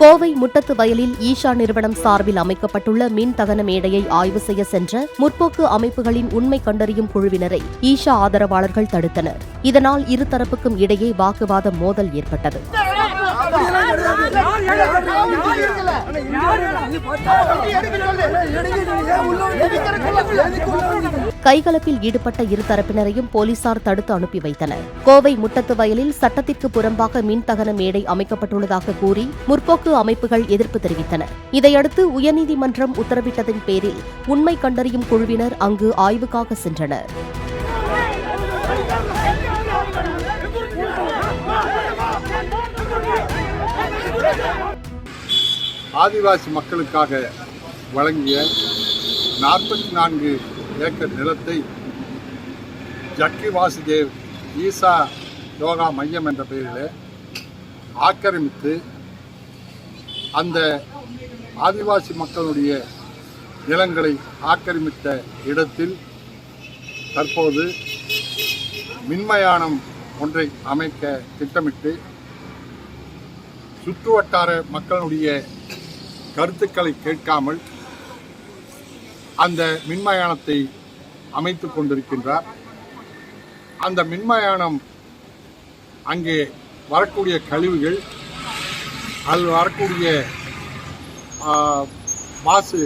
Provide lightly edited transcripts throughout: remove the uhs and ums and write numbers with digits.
கோவை முட்டத்து வயலில் ஈஷா நிறுவனம் சார்பில் அமைக்கப்பட்டுள்ள மின் தகன மேடையை ஆய்வு செய்ய சென்ற முற்போக்கு அமைப்புகளின் உண்மை கண்டறியும் குழுவினரை ஈஷா ஆதரவாளர்கள் தடுத்தனர். இதனால் இருதரப்புக்கும் இடையே வாக்குவாத மோதல் ஏற்பட்டது. கைகலப்பில் ஈடுபட்ட இருதரப்பினரையும் போலீசார் தடுத்து அனுப்பி வைத்தனர். கோவை முட்டத்து வயலில் சட்டத்திற்கு புறம்பாக மின் தகன மேடை அமைக்கப்பட்டுள்ளதாக கூறி முற்போக்கு அமைப்புகள் எதிர்ப்பு தெரிவித்தனர். இதையடுத்து உயர்நீதிமன்றம் உத்தரவிட்டதன் பேரில் உண்மை கண்டறியும் குழுவினர் அங்கு ஆய்வுக்காக சென்றனர். ஆதிவாசி மக்களுக்காக வழங்கிய 44 ஏக்கர் நிலத்தை ஜக்கி வாசுதேவ் ஈசா யோகா மையம் என்ற பெயரில் ஆக்கிரமித்து அந்த ஆதிவாசி மக்களுடைய நிலங்களை ஆக்கிரமித்த இடத்தில் தற்போது மின்மயானம் ஒன்றை அமைக்க திட்டமிட்டு சுற்றுவட்டார மக்களுடைய கருத்துக்களை கேட்காமல் அந்த மின்மயானத்தை அமைத்து கொண்டிருக்கின்றார். அந்த மின்மயானம் அங்கே வரக்கூடிய கழிவுகள், அதில் வரக்கூடிய மாசு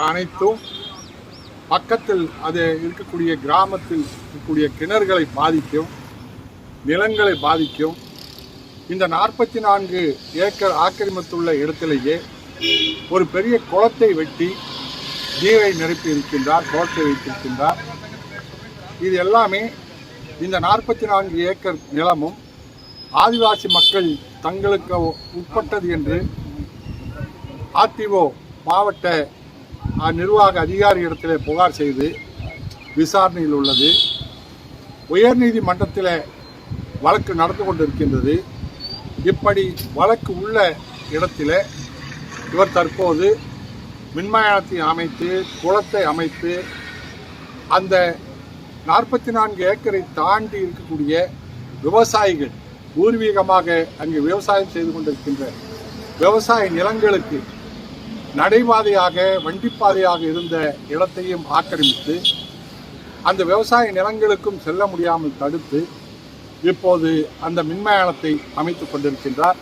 அனைத்தும் பக்கத்தில் அது இருக்கக்கூடிய கிராமத்தில் இருக்கக்கூடிய கிணறுகளை பாதிக்கும், நிலங்களை பாதிக்கும். இந்த 44 ஏக்கர் ஆக்கிரமித்துள்ள இடத்திலேயே ஒரு பெரிய குளத்தை வெட்டி நீரை நிரப்பி இருக்கின்றார், குளத்தை வைத்திருக்கின்றார். இது எல்லாமே இந்த 44 ஏக்கர் நிலமும் ஆதிவாசி மக்கள் தங்களுக்கு உட்பட்டது என்று ஆர்டிஓ மாவட்ட நிர்வாக அதிகாரி இடத்திலே புகார் செய்து விசாரணையில் உள்ளது. உயர்நீதிமன்றத்தில் வழக்கு நடந்து கொண்டிருக்கின்றது. இப்படி வழக்கு உள்ள இடத்தில் இவர் தற்போது மின்மயானத்தை அமைத்து, குளத்தை அமைத்து, அந்த 44 ஏக்கரை தாண்டி இருக்கக்கூடிய விவசாயிகள் பூர்வீகமாக அங்கு விவசாயம் செய்து கொண்டிருக்கின்ற விவசாய நிலங்களுக்கு நடைபாதையாக, வண்டிப்பாதையாக இருந்த இடத்தையும் ஆக்கிரமித்து அந்த விவசாய நிலங்களுக்கும் செல்ல முடியாமல் தடுத்து இப்போது அந்த மின்மயானத்தை அமைத்துக் கொண்டிருக்கின்றார்.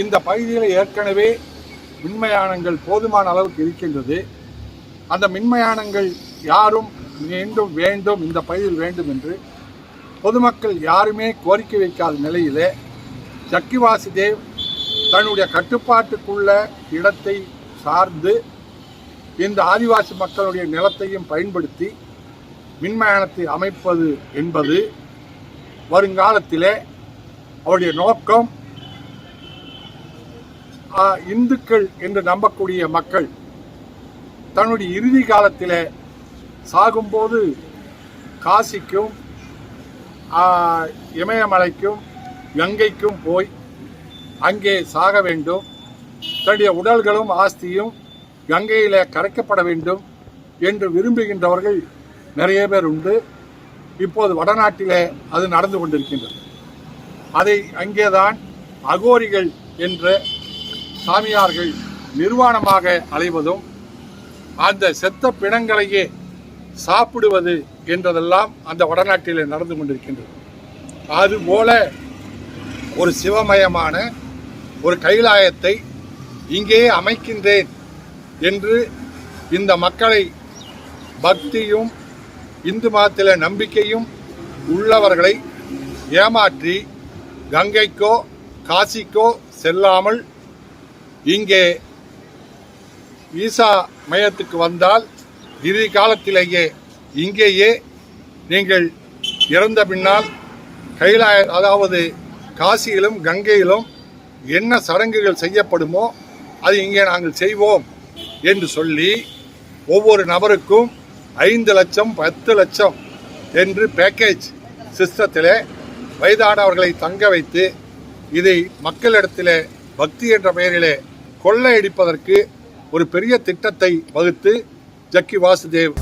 இந்த பகுதியில் ஏற்கனவே மின்மயானங்கள் போதுமான அளவுக்கு இருக்கின்றது. அந்த மின்மயானங்கள் யாரும் மீண்டும் வேண்டும், இந்த பகுதியில் வேண்டும் என்று பொதுமக்கள் யாருமே கோரிக்கை வைக்காத நிலையிலே ஜக்கி வாசுதேவ் தன்னுடைய கட்டுப்பாட்டுக்குள்ள இடத்தை சார்ந்து இந்த ஆதிவாசி மக்களுடைய நிலத்தையும் பயன்படுத்தி மின்மயானத்தை அமைப்பது என்பது வருங்காலத்திலே அவருடைய நோக்கம் இந்துக்கள் என்று நம்பக்கூடிய மக்கள் தன்னுடைய இறுதி காலத்திலே சாகும்போது காசிக்கும் இமயமலைக்கும் கங்கைக்கும் போய் அங்கே சாக வேண்டும், தன்னுடைய உடல்களும் ஆஸ்தியும் கங்கையிலே கரைக்கப்பட வேண்டும் என்று விரும்புகின்றவர்கள் நிறைய பேர் உண்டு. இப்போது வடநாட்டிலே அது நடந்து கொண்டிருக்கின்றது. அதை அங்கேதான் அகோரிகள் என்ற சாமியார்கள் நிர்வாணமாக அலைவதும், அந்த செத்த பிணங்களையே சாப்பிடுவது என்றதெல்லாம் அந்த வடநாட்டிலே நடந்து கொண்டிருக்கின்றது. அதுபோல ஒரு சிவமயமான ஒரு கைலாயத்தை இங்கே அமைக்கின்றேன் என்று இந்த மக்களை பக்தியும் இந்து மதத்தில நம்பிக்கையும் உள்ளவர்களை ஏமாற்றி கங்கைக்கோ காசிக்கோ செல்லாமல் இங்கே ஈசா மையத்துக்கு வந்தால் இறுதி காலத்திலேயே இங்கேயே நீங்கள் இறந்த பின்னால் கைலாய, அதாவது காசியிலும் கங்கையிலும் என்ன சடங்குகள் செய்யப்படுமோ அது இங்கே நாங்கள் செய்வோம் என்று சொல்லி ஒவ்வொரு நபருக்கும் 5 லட்சம் 10 லட்சம் என்று பேக்கேஜ் சிஸ்டத்திலே வயதானவர்களை தங்க வைத்து இதை மக்களிடத்திலே பக்தி என்ற பெயரிலே கொள்ளையடிப்பதற்கு ஒரு பெரிய திட்டத்தை வகுத்து ஜக்கி வாசுதேவ்